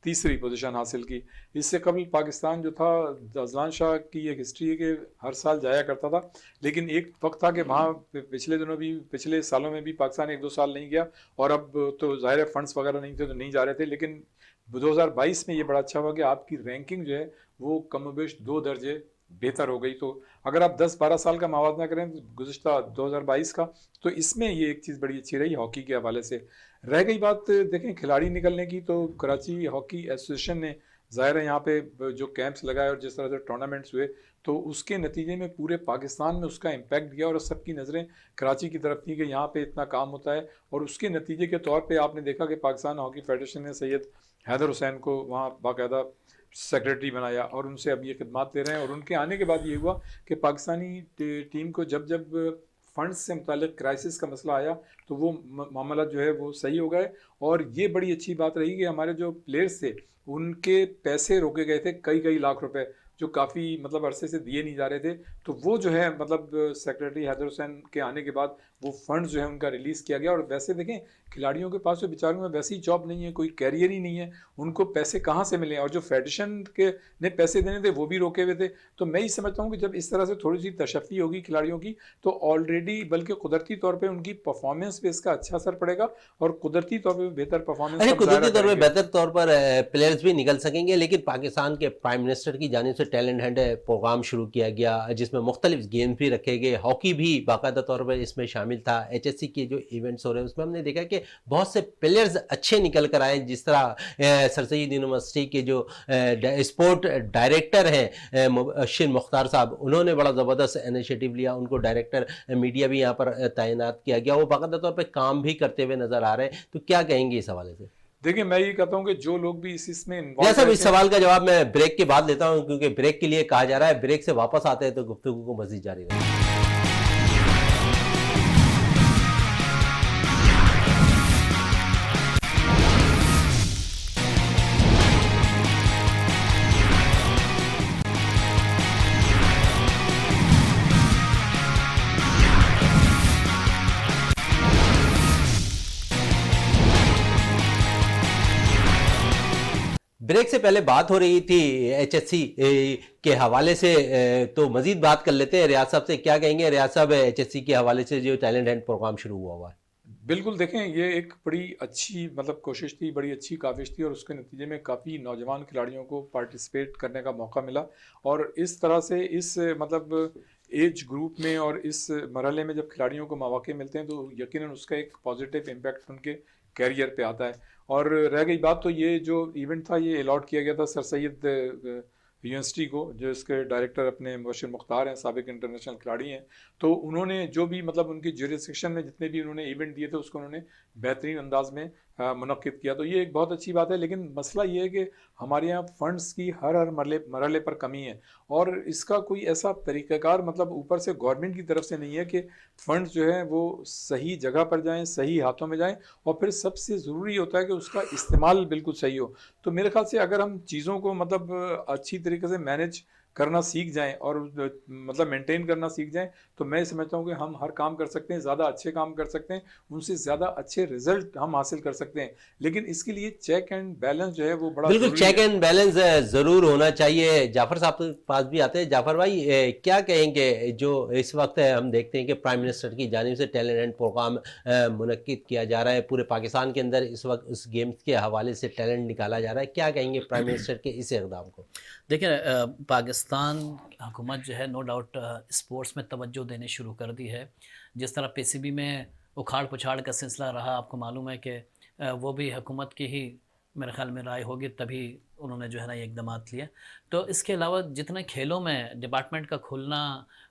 तीसरी पोजीशन हासिल की। इससे कबल पाकिस्तान जो था, अजलान शाह की एक हिस्ट्री है कि हर साल जाया करता था, लेकिन एक वक्त था कि वहाँ पिछले दिनों भी, पिछले सालों में भी पाकिस्तान 1-2 साल नहीं गया, और अब तो ज़ाहिर है फंड्स वगैरह नहीं थे तो नहीं जा रहे थे। लेकिन 2022 में ये बड़ा अच्छा हुआ कि आपकी रैंकिंग जो है वो कमोबेश 2 दर्जे बेहतर हो गई। तो अगर आप 10-12 साल का मवाजना करें गुज़श्ता 2022 का, तो इसमें ये एक चीज़ बड़ी अच्छी रही हॉकी के हवाले से। रह गई बात देखें खिलाड़ी निकलने की, तो कराची हॉकी एसोसिएशन ने ज़ाहिर है यहाँ पे जो कैंप्स लगाए और जिस तरह से टूर्नामेंट्स हुए, तो उसके नतीजे में पूरे पाकिस्तान में उसका इम्पैक्ट दिया और सबकी नज़रें कराची की तरफ थी कि यहाँ पे इतना काम होता है। और उसके नतीजे के तौर पे आपने देखा कि पाकिस्तान हॉकी फेडरेशन ने सैयद हैदर हुसैन को वहाँ बाकायदा सेक्रेटरी बनाया और उनसे अब ये खिदमात ले रहे हैं। और उनके आने के बाद ये हुआ कि पाकिस्तानी टीम को जब जब फंड्स से मुतालिक क्राइसिस का मसला आया तो वो मामला जो है वो सही हो गए। और ये बड़ी अच्छी बात रही कि हमारे जो प्लेयर्स थे उनके पैसे रोके गए थे, कई कई लाख रुपए जो काफ़ी मतलब अरसे से दिए नहीं जा रहे थे। तो वो जो है मतलब सेक्रेटरी हैदर हुसैन के आने के बाद वो फंड्स जो है उनका रिलीज़ किया गया। और वैसे देखें खिलाड़ियों के पास तो बेचारों में वैसी जॉब नहीं है, कोई कैरियर ही नहीं है, उनको पैसे कहाँ से मिले। और जो फेडरेशन के ने पैसे देने थे वो भी रोके हुए थे। तो मैं ये समझता हूँ कि जब इस तरह से थोड़ी सी तशफ़ी होगी खिलाड़ियों की, तो ऑलरेडी बल्कि कुदरती तौर पर उनकी परफॉर्मेंस पे इसका अच्छा असर पड़ेगा और कुदरती तौर पर बेहतर परफॉर्मेंस अरे कुदरती तौर पे बेहतर तौर पर प्लेयर्स भी निकल सकेंगे। लेकिन पाकिस्तान के प्राइम मिनिस्टर की जानिब से टैलेंट हंट प्रोग्राम शुरू किया गया जिसमें मुख्तलिफ गेम्स भी रखे गए, हॉकी भी बाकायदा तौर पर इसमें शामिल था। HSC के जो इवेंट्स हो रहे हैं उसमें हमने देखा कि बहुत से प्लेयर्स अच्छे निकल कर आए, जिस तरह सर सैयद यूनिवर्सिटी के जो स्पोर्ट डायरेक्टर हैं अश्विन मुख्तार साहब, उन्होंने बड़ा ज़बरदस्त इनिशिएटिव लिया, उनको डायरेक्टर मीडिया भी यहाँ पर तैनात किया गया, वो बाकायदा तौर पर काम भी करते हुए नजर आ रहे हैं। तो क्या कहेंगे इस हवाले से? देखिए मैं ये कहता हूँ कि जो लोग भी इसमें सब इस सवाल का जवाब मैं ब्रेक के बाद लेता हूँ, क्योंकि ब्रेक के लिए कहा जा रहा है, ब्रेक से वापस आते हैं तो गुफ्तगू को मजीद जारी रखें। ब्रेक से पहले बात हो रही थी HSC के हवाले से, तो मजीद बात कर लेते हैं रियाज साहब से। क्या कहेंगे रियाज साहब HSC के हवाले से जो टैलेंट हंट प्रोग्राम शुरू हुआ है? बिल्कुल देखें ये एक बड़ी अच्छी मतलब कोशिश थी, बड़ी अच्छी काविश थी और उसके नतीजे में काफ़ी नौजवान खिलाड़ियों को पार्टिसिपेट करने का मौका मिला। और इस तरह से इस मतलब एज ग्रुप में और इस मरहले में जब खिलाड़ियों को मौके मिलते हैं तो यकीनन उसका एक पॉजिटिव इम्पैक्ट उनके कैरियर पे आता है। और रह गई बात तो ये जो इवेंट था ये अलॉट किया गया था सर सैयद यूनिवर्सिटी को, जो इसके डायरेक्टर अपने मुबशिर मुख्तार हैं, साबिक इंटरनेशनल खिलाड़ी हैं। तो उन्होंने जो भी मतलब उनकी ज्यूरिसडिक्शन में जितने भी उन्होंने इवेंट दिए थे उसको उन्होंने बेहतरीन अंदाज में मुनक्किद किया। तो ये एक बहुत अच्छी बात है। लेकिन मसला ये है कि हमारे यहाँ फ़ंड्स की हर मरहले पर कमी है और इसका कोई ऐसा तरीक़ाकार मतलब ऊपर से गवर्नमेंट की तरफ से नहीं है कि फ़ंड्स जो है वो सही जगह पर जाएं, सही हाथों में जाएं। और फिर सबसे ज़रूरी होता है कि उसका इस्तेमाल बिल्कुल सही हो। तो मेरे ख्याल से अगर हम चीज़ों को मतलब अच्छी तरीके से मैनेज करना सीख जाएं और मतलब मेंटेन करना सीख जाएं तो मैं समझता हूं कि हम हर काम कर सकते हैं, ज़्यादा अच्छे काम कर सकते हैं, उनसे ज़्यादा अच्छे रिजल्ट हम हासिल कर सकते हैं। लेकिन इसके लिए चेक एंड बैलेंस जो है वो बड़ा बिल्कुल चेक एंड बैलेंस ज़रूर होना चाहिए। जाफ़र साहब के पास भी आते हैं। जाफ़र भाई क्या कहेंगे, जो इस वक्त हम देखते हैं कि प्राइम मिनिस्टर की जानिब से टैलेंट हंट प्रोग्राम मुनक्किद किया जा रहा है, पूरे पाकिस्तान के अंदर इस वक्त उस गेम्स के हवाले से टैलेंट निकाला जा रहा है, क्या कहेंगे प्राइम मिनिस्टर के इस इक़दाम को? देखिए पाकिस्तान हुकूमत जो है नो डाउट स्पोर्ट्स में तवज्जो देने शुरू कर दी है। जिस तरह PCB में उखाड़ पुछाड़ का सिलसिला रहा, आपको मालूम है कि वो भी हुकूमत की ही मेरे ख्याल में राय होगी तभी उन्होंने जो है ना ये इक़दामात लिए। तो इसके अलावा जितने खेलों में डिपार्टमेंट का खुलना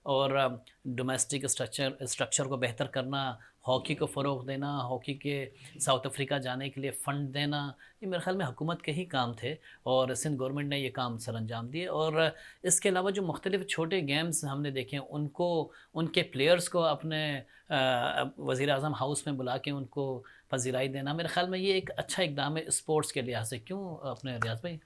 और डोमेस्टिक स्ट्रक्चर को बेहतर करना, हॉकी को फ़रोग़ देना, हॉकी के साउथ अफ्रीका जाने के लिए फ़ंड देना, ये मेरे ख़्याल में हुकूमत के ही काम थे और सिंध गवर्नमेंट ने ये काम सरअंजाम दिए। और इसके अलावा जो मुख्तलिफ़ छोटे गेम्स हमने देखे, उनको उनके प्लेयर्स को अपने वज़ीर-ए-आज़म हाउस में बुला के उनको पज़ीराई देना, मेरे ख़्याल में ये एक अच्छा इक़दाम है स्पोर्ट्स के लिहाज से। क्यों अपने रियाज़ भाई?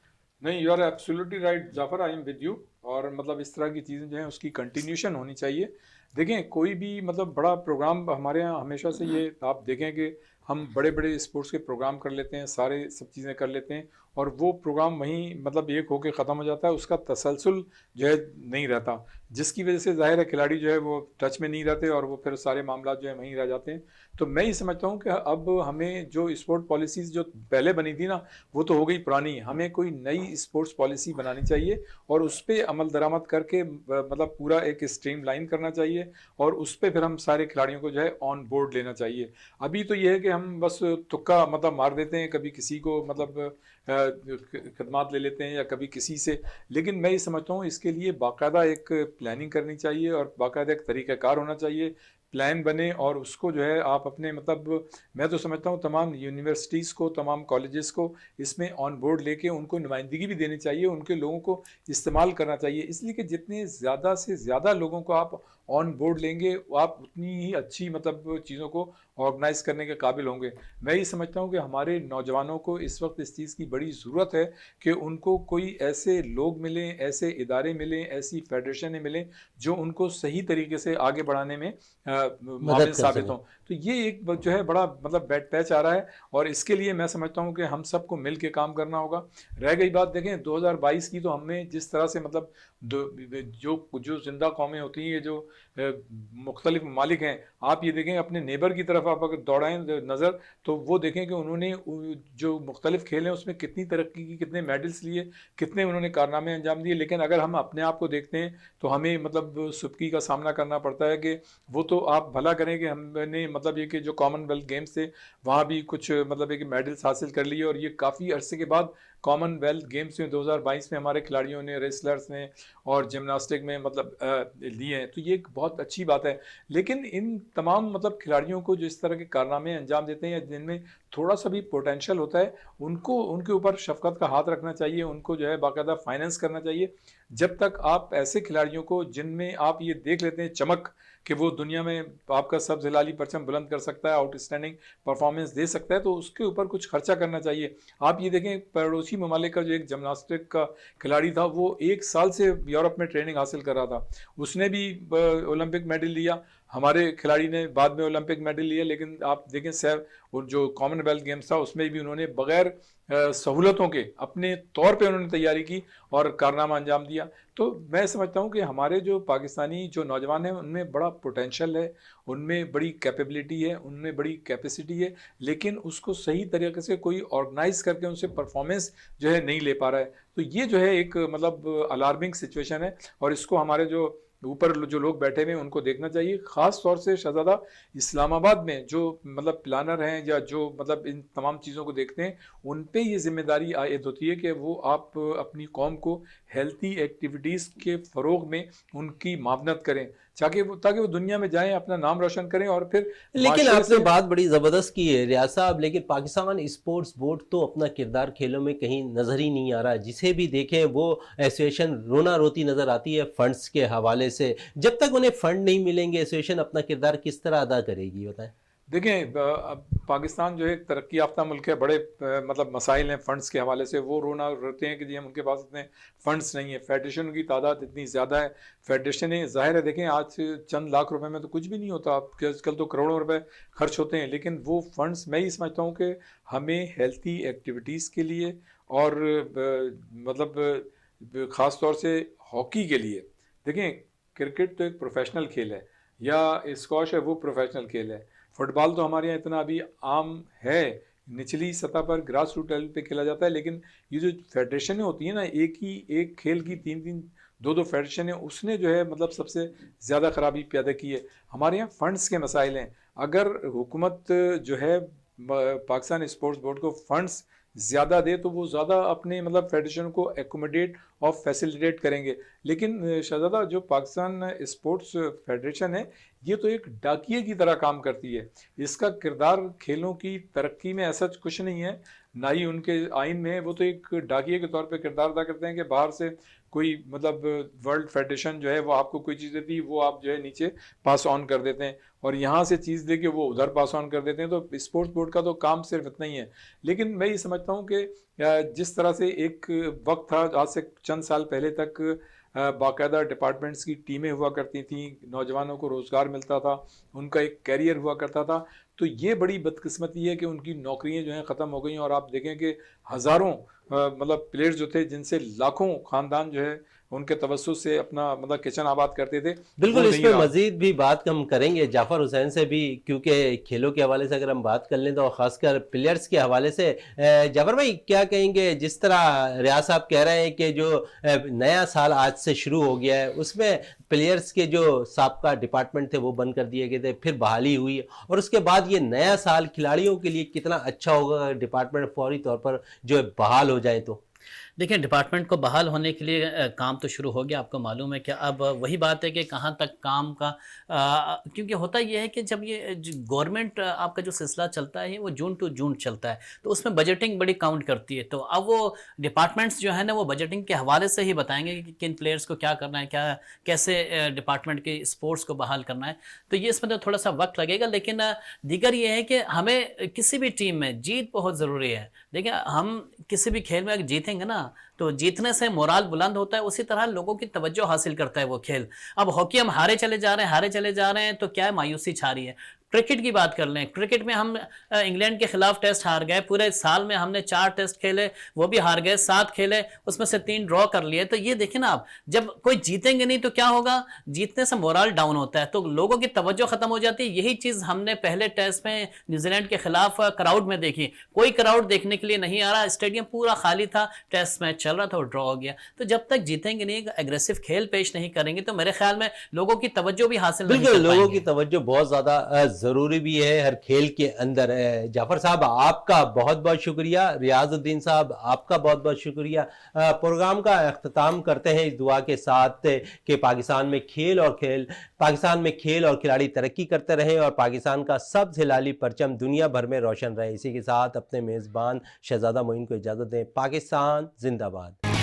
नहीं, you are absolutely right Jafar, I am with you. और मतलब इस तरह की चीज़ें जो हैं उसकी कंटिन्यूशन होनी चाहिए। देखें, कोई भी मतलब बड़ा प्रोग्राम हमारे यहाँ हमेशा से ये आप देखें कि हम बड़े बड़े स्पोर्ट्स के प्रोग्राम कर लेते हैं, सारे सब चीज़ें कर लेते हैं और वो प्रोग्राम वहीं मतलब एक होके ख़त्म हो जाता है, उसका तसलसल जो है नहीं रहता, जिसकी वजह से ज़ाहिर है खिलाड़ी जो है वो टच में नहीं रहते और वो फिर सारे मामला जो है वहीं रह जाते हैं। तो मैं ये समझता हूँ कि अब हमें जो स्पोर्ट पॉलिसीज़ जो पहले बनी थी ना, वो तो हो गई पुरानी, हमें कोई नई स्पोर्ट्स पॉलिसी बनानी चाहिए और उस पर अमल दरामद करके मतलब पूरा एक स्ट्रीम लाइन करना चाहिए और उस पर फिर हम सारे खिलाड़ियों को जो है ऑन बोर्ड लेना चाहिए। अभी तो ये है कि हम बस तुक्का मतलब मार देते हैं, कभी किसी को मतलब खदमात ले लेते हैं या कभी किसी से, लेकिन मैं ये समझता हूँ इसके लिए बाकायदा एक प्लानिंग करनी चाहिए और बाकायदा एक तरीक़ाकार होना चाहिए, प्लान बने और उसको जो है आप अपने मतलब मैं तो समझता हूँ तमाम यूनिवर्सिटीज़ को, तमाम कॉलेजेस को इसमें ऑन बोर्ड लेके उनको नुमाइंदगी भी देनी चाहिए, उनके लोगों को इस्तेमाल करना चाहिए, इसलिए कि जितने ज़्यादा से ज़्यादा लोगों को आप ऑन बोर्ड लेंगे आप उतनी ही अच्छी मतलब चीज़ों को ऑर्गेनाइज़ करने के काबिल होंगे। मैं ये समझता हूँ कि हमारे नौजवानों को इस वक्त इस चीज़ की बड़ी ज़रूरत है कि उनको कोई ऐसे लोग मिलें, ऐसे इदारे मिलें, ऐसी फेडरेशनें मिलें जो उनको सही तरीके से आगे बढ़ाने में माविन साबित हों। तो ये एक जो है बड़ा मतलब बैड पैच आ रहा है और इसके लिए मैं समझता हूँ कि हम सबको मिल के काम करना होगा। रह गई बात देखें 2022 की, तो हमने जिस तरह से मतलब जो जिंदा कौमें होती हैं, ये जो मुख्तलिफ ममालिक हैं, आप ये देखें अपने नेबर की तरफ आप अगर दौड़ाएं नज़र तो वो देखें कि उन्होंने जो मुख्तलिफ खेल हैं उसमें कितनी तरक्की की, कितने मेडल्स लिए, कितने उन्होंने कारनामे अंजाम दिए। लेकिन अगर हम अपने आप को देखते हैं तो हमें मतलब सुबकी का सामना करना पड़ता है कि वो तो आप भला करें कि हमने मतलब ये कि जो कॉमनवेल्थ गेम्स थे वहाँ भी कुछ मतलब एक मेडल्स हासिल कर लिए और ये काफ़ी अरसे के बाद कॉमनवेल्थ गेम्स में 2022 में हमारे खिलाड़ियों ने, रेसलर्स ने और जिम्नास्टिक में मतलब लिए हैं, तो ये एक बहुत अच्छी बात है। लेकिन इन तमाम मतलब खिलाड़ियों को जो इस तरह के कारनामे अंजाम देते हैं या जिनमें थोड़ा सा भी पोटेंशियल होता है, उनको उनके ऊपर शफकत का हाथ रखना चाहिए, उनको जो है बाकायदा फाइनेंस करना चाहिए। जब तक आप ऐसे खिलाड़ियों को जिनमें आप ये देख लेते हैं चमक कि वो दुनिया में आपका सब जिलाली परचम बुलंद कर सकता है, आउटस्टैंडिंग परफॉर्मेंस दे सकता है, तो उसके ऊपर कुछ खर्चा करना चाहिए। आप ये देखें पड़ोसी ममालिक का जो एक जिम्नास्टिक का खिलाड़ी था, वो 1 साल से यूरोप में ट्रेनिंग हासिल कर रहा था, उसने भी ओलंपिक मेडल लिया। हमारे खिलाड़ी ने बाद में ओलंपिक मेडल लिया, लेकिन आप देखें सर वो जो कॉमनवेल्थ गेम्स था उसमें भी उन्होंने बगैर सहूलतों के अपने तौर पे उन्होंने तैयारी की और कारनामा अंजाम दिया। तो मैं समझता हूँ कि हमारे जो पाकिस्तानी जो नौजवान हैं उनमें बड़ा पोटेंशियल है, उनमें बड़ी कैपेबिलिटी है, उनमें बड़ी कैपेसिटी है, लेकिन उसको सही तरीके से कोई ऑर्गेनाइज करके उनसे परफॉर्मेंस जो है नहीं ले पा रहा है। तो ये जो है एक मतलब अलार्मिंग सिचुएशन है और इसको हमारे जो ऊपर जो लोग बैठे हुए हैं उनको देखना चाहिए। ख़ास तौर से शहजादा इस्लामाबाद में जो मतलब प्लानर हैं या जो मतलब इन तमाम चीज़ों को देखते हैं, उन पे ये जिम्मेदारी आयद होती है कि वो आप अपनी कौम को हेल्थी एक्टिविटीज़ के फ़रोग में उनकी मावनत करें ताकि वो दुनिया में जाएं, अपना नाम रोशन करें और फिर लेकिन आपने बात बड़ी ज़बरदस्त की है रियाज साहब, लेकिन पाकिस्तान स्पोर्ट्स बोर्ड तो अपना किरदार खेलों में कहीं नज़र ही नहीं आ रहा है। जिसे भी देखें वो एसोसिएशन रोना रोती नज़र आती है फंड्स के हवाले से। जब तक उन्हें फंड नहीं मिलेंगे एसोसिएशन अपना किरदार किस तरह अदा करेगी, बताएं। देखें अब पाकिस्तान जो है एक तरक्की याफ्ता मुल्क है, बड़े मतलब मसाइल हैं फंड्स के हवाले से, वो रोना रोते हैं कि जी हम उनके पास इतने फंड्स नहीं है। फेडरेशन की तादाद इतनी ज़्यादा है, फेडरेशनें ज़ाहिर है देखें आज चंद लाख रुपए में तो कुछ भी नहीं होता, आजकल तो करोड़ों रुपए खर्च होते हैं, लेकिन वो फंड्स मैं ही समझता हूँ कि हमें हेल्थी एक्टिविटीज़ के लिए और मतलब ख़ास तौर से हॉकी के लिए, देखें क्रिकेट तो एक प्रोफेशनल खेल है या स्क्वॉश है वो प्रोफेशनल खेल है, फुटबॉल तो हमारे यहाँ इतना अभी आम है, निचली सतह पर ग्रास रूट लेवल पे खेला जाता है, लेकिन ये जो फेडरेशनें होती हैं ना, एक खेल की 3-3 2-2 फेडरेशनें, उसने जो है मतलब सबसे ज़्यादा ख़राबी पैदा की है। हमारे यहाँ फ़ंड्स के मसाइल हैं, अगर हुकूमत जो है पाकिस्तान स्पोर्ट्स बोर्ड को फंड्स ज़्यादा दे तो वो ज़्यादा अपने मतलब फेडरेशन को एकोमोडेट और फैसिलिटेट करेंगे। लेकिन शहजादा, जो पाकिस्तान स्पोर्ट्स फेडरेशन है, ये तो एक डाकिये की तरह काम करती है। इसका किरदार खेलों की तरक्की में ऐसा कुछ नहीं है, ना ही उनके आइन में है। वो तो एक डाकिये के तौर पे किरदार अदा करते हैं कि बाहर से कोई मतलब वर्ल्ड फेडरेशन जो है वो आपको कोई चीज़ देती है, वो आप जो है नीचे पास ऑन कर देते हैं, और यहाँ से चीज़ दे के वो उधर पास ऑन कर देते हैं। तो स्पोर्ट्स बोर्ड का तो काम सिर्फ इतना ही है। लेकिन मैं ये समझता हूँ कि जिस तरह से एक वक्त था, आज से चंद साल पहले तक बाकायदा डिपार्टमेंट्स की टीमें हुआ करती थीं, नौजवानों को रोज़गार मिलता था, उनका एक कैरियर हुआ करता था। तो ये बड़ी बदकिस्मती है कि उनकी नौकरियां जो हैं ख़त्म हो गई, और आप देखें कि हज़ारों मतलब प्लेयर्स जो थे, जिनसे लाखों ख़ानदान जो है उनके तवज्जुह से अपना मतलब किचन आबाद करते थे, बिल्कुल, वो इस नहीं पे रहा। मज़ीद भी बात हम करेंगे जाफ़र हुसैन से भी, क्योंकि खेलों के हवाले से अगर हम बात कर लें तो ख़ासकर प्लेयर्स के हवाले से जाफ़र भाई क्या कहेंगे? जिस तरह रियाज साहब कह रहे हैं कि जो नया साल आज से शुरू हो गया है, उसमें प्लेयर्स के जो साबका डिपार्टमेंट थे वो बंद कर दिए गए थे, फिर बहाली हुई, और उसके बाद ये नया साल खिलाड़ियों के लिए कितना अच्छा होगा अगर डिपार्टमेंट फौरी तौर पर जो है बहाल हो जाए तो? देखिए, डिपार्टमेंट को बहाल होने के लिए काम तो शुरू हो गया। आपको मालूम है कि अब वही बात है कि कहाँ तक काम का क्योंकि होता ये है कि जब ये गवर्नमेंट आपका जो सिलसिला चलता है वो जून टू जून चलता है, तो उसमें बजटिंग बड़ी काउंट करती है। तो अब वो डिपार्टमेंट्स जो है ना, वो बजटिंग के हवाले से ही बताएंगे कि किन प्लेयर्स को क्या करना है, क्या कैसे डिपार्टमेंट के स्पोर्ट्स को बहाल करना है। तो ये इसमें तो थोड़ा सा वक्त लगेगा, लेकिन दीगर ये है कि हमें किसी भी टीम में जीत बहुत ज़रूरी है। देखिए, हम किसी भी खेल में अगर जीतेंगे ना, तो जीतने से मोराल बुलंद होता है, उसी तरह लोगों की तवज्जो हासिल करता है वो खेल। अब हॉकी हम हारे चले जा रहे हैं तो क्या है, मायूसी छा रही है। क्रिकेट की बात कर लें, क्रिकेट में हम इंग्लैंड के खिलाफ टेस्ट हार गए। पूरे साल में हमने 4 टेस्ट खेले, वो भी हार गए। 7 खेले, उसमें से 3 ड्रॉ कर लिए। तो ये देखें ना आप, जब कोई जीतेंगे नहीं तो क्या होगा, जीतने से मोरल डाउन होता है, तो लोगों की तवज्जो खत्म हो जाती है। यही चीज़ हमने पहले टेस्ट में न्यूजीलैंड के खिलाफ क्राउड में देखी। कोई क्राउड देखने के लिए नहीं आ रहा, स्टेडियम पूरा खाली था, टेस्ट मैच चल रहा था और ड्रॉ हो गया। तो जब तक जीतेंगे नहीं, एग्रेसिव खेल पेश नहीं करेंगे, तो मेरे ख्याल में लोगों की तवज्जो भी हासिल नहीं बिल्कुल, कर लोगों की पाएंगे। तवज्जो बहुत ज़्यादा ज़रूरी भी है हर खेल के अंदर। जाफ़र साहब, आपका बहुत-बहुत शुक्रिया। रियाज़ुद्दीन साहब, आपका बहुत-बहुत शुक्रिया। प्रोग्राम का अख्ताम करते हैं इस दुआ के साथ कि पाकिस्तान में खेल और खिलाड़ी तरक्की करते रहें और पाकिस्तान का सब्ज़ हिलाली परचम दुनिया भर में रोशन रहे। इसी के साथ अपने मेज़बान शहज़ादा मोइन को इजाज़त दें। पाकिस्तान ज़िंदाबाद।